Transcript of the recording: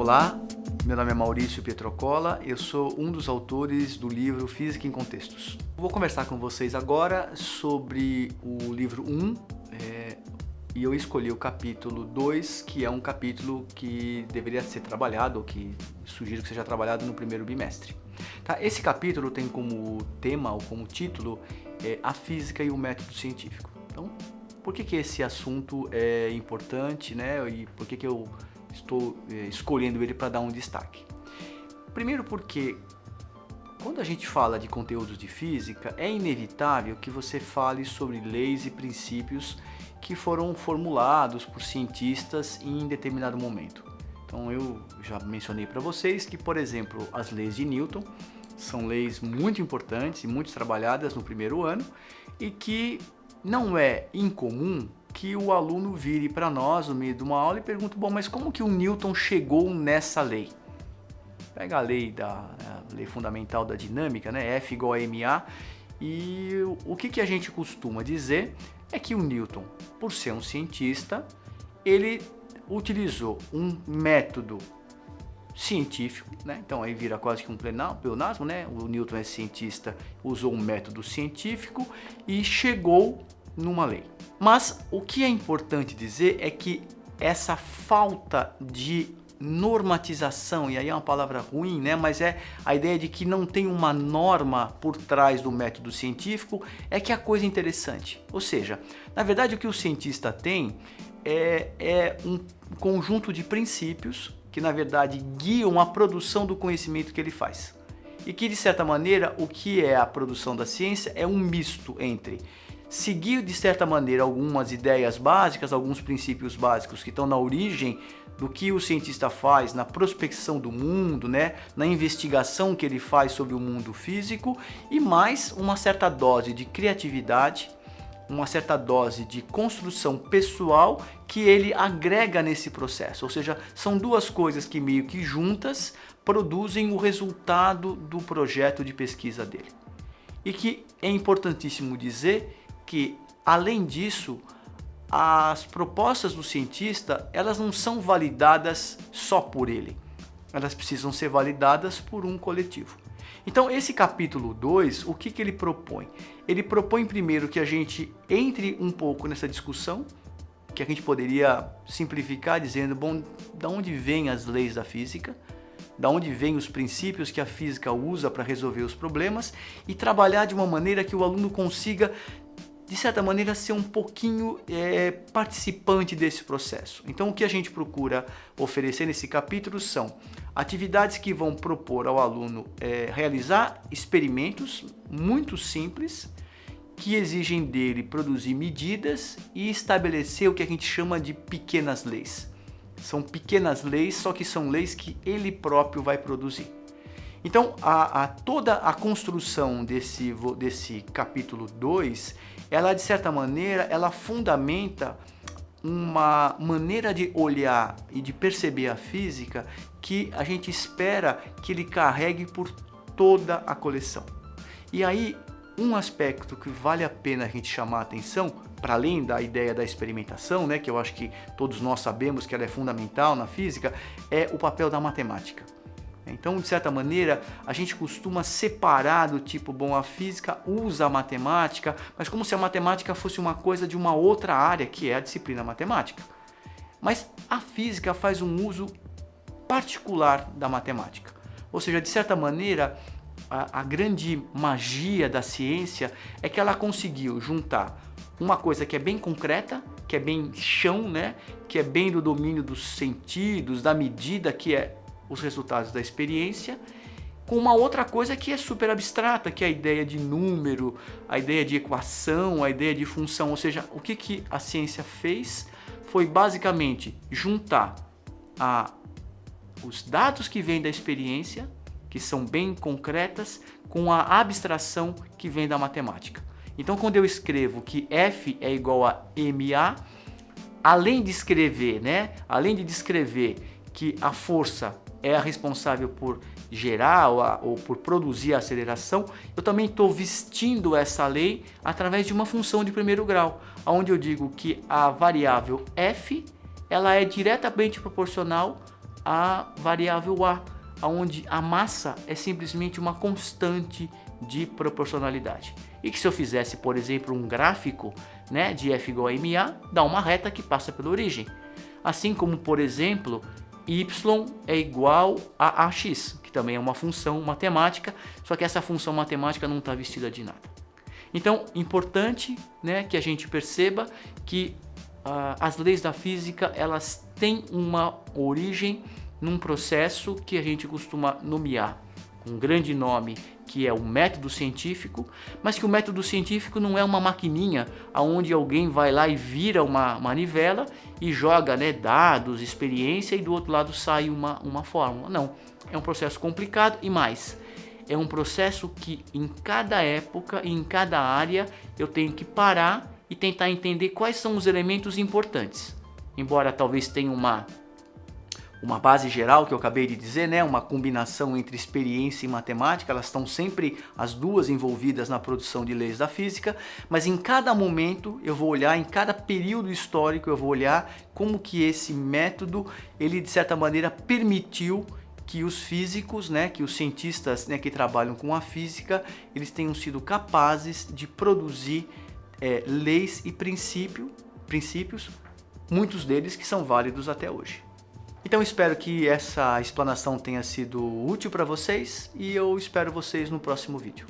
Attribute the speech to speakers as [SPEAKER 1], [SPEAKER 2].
[SPEAKER 1] Olá, meu nome é Maurício Pietrocola, eu sou um dos autores do livro Física em Contextos. Vou conversar com vocês agora sobre o livro 1, e eu escolhi o capítulo 2, que é um capítulo que deveria ser trabalhado, ou que sugiro que seja trabalhado no primeiro bimestre. Tá? Esse capítulo tem como tema, ou como título, a física e o método científico. Então, por que esse assunto é importante, né? E por que eu estou escolhendo ele para dar um destaque? Primeiro porque quando a gente fala de conteúdos de física, é inevitável que você fale sobre leis e princípios que foram formulados por cientistas em determinado momento. Então eu já mencionei para vocês que, por exemplo, as leis de Newton são leis muito importantes e muito trabalhadas no primeiro ano e que não é incomum que o aluno vire para nós no meio de uma aula e pergunte: bom, mas como que o Newton chegou nessa lei? Pega a lei fundamental da dinâmica, né? F igual a ma, e o que a gente costuma dizer é que o Newton, por ser um cientista, ele utilizou um método científico, né? Então aí vira quase que um pleonasmo, né? O Newton é cientista, usou um método científico e chegou numa lei. Mas o que é importante dizer é que essa falta de normatização, e aí é uma palavra ruim, né? Mas é a ideia de que não tem uma norma por trás do método científico, é que é a coisa interessante. Ou seja, na verdade o que o cientista tem é um conjunto de princípios que na verdade guiam a produção do conhecimento que ele faz. E que de certa maneira o que é a produção da ciência é um misto entre seguir de certa maneira algumas ideias básicas, alguns princípios básicos que estão na origem do que o cientista faz na prospecção do mundo, né? Na investigação que ele faz sobre o mundo físico, e mais uma certa dose de criatividade, uma certa dose de construção pessoal que ele agrega nesse processo. Ou seja, são duas coisas que meio que juntas produzem o resultado do projeto de pesquisa dele. E que é importantíssimo dizer que, além disso, as propostas do cientista, elas não são validadas só por ele. Elas precisam ser validadas por um coletivo. Então, esse capítulo 2, o que ele propõe? Ele propõe primeiro que a gente entre um pouco nessa discussão, que a gente poderia simplificar dizendo, bom, da onde vêm as leis da física? Da onde vêm os princípios que a física usa para resolver os problemas? E trabalhar de uma maneira que o aluno consiga, de certa maneira, ser um pouquinho participante desse processo. Então, o que a gente procura oferecer nesse capítulo são atividades que vão propor ao aluno realizar experimentos muito simples, que exigem dele produzir medidas e estabelecer o que a gente chama de pequenas leis. São pequenas leis, só que são leis que ele próprio vai produzir. Então, toda a construção desse capítulo 2, ela de certa maneira, ela fundamenta uma maneira de olhar e de perceber a física que a gente espera que ele carregue por toda a coleção. E aí, um aspecto que vale a pena a gente chamar a atenção, para além da ideia da experimentação, né, que eu acho que todos nós sabemos que ela é fundamental na física, é o papel da matemática. Então, de certa maneira, a gente costuma separar do tipo, bom, a física usa a matemática, mas como se a matemática fosse uma coisa de uma outra área, que é a disciplina matemática. Mas a física faz um uso particular da matemática. Ou seja, de certa maneira, a grande magia da ciência é que ela conseguiu juntar uma coisa que é bem concreta, que é bem chão, né? Que é bem do domínio dos sentidos, da medida, que é os resultados da experiência, com uma outra coisa que é super abstrata, que é a ideia de número, a ideia de equação, a ideia de função. Ou seja, o que a ciência fez foi basicamente juntar os dados que vêm da experiência, que são bem concretas, com a abstração que vem da matemática. Então, quando eu escrevo que F é igual a ma, além de escrever, né? Além de descrever que a força é a responsável por gerar ou por produzir a aceleração, eu também estou vestindo essa lei através de uma função de primeiro grau, onde eu digo que a variável f ela é diretamente proporcional a variável A, onde a massa é simplesmente uma constante de proporcionalidade. E que se eu fizesse, por exemplo, um gráfico, né, de F igual a MA, dá uma reta que passa pela origem. Assim como, por exemplo, Y é igual a AX, que também é uma função matemática, só que essa função matemática não está vestida de nada. Então, importante, né, que a gente perceba que as leis da física, elas têm uma origem num processo que a gente costuma nomear com um grande nome, que é o método científico, mas que o método científico não é uma maquininha onde alguém vai lá e vira uma manivela e joga, né, dados, experiência, e do outro lado sai uma fórmula. Não, é um processo complicado e mais, é um processo que em cada época e em cada área eu tenho que parar e tentar entender quais são os elementos importantes. Embora talvez tenha uma base geral que eu acabei de dizer, né? Uma combinação entre experiência e matemática, elas estão sempre as duas envolvidas na produção de leis da física, mas em cada momento eu vou olhar, em cada período histórico eu vou olhar como que esse método, ele de certa maneira permitiu que os físicos, né, que os cientistas, né, que trabalham com a física, eles tenham sido capazes de produzir leis e princípios, muitos deles que são válidos até hoje. Então espero que essa explanação tenha sido útil para vocês e eu espero vocês no próximo vídeo.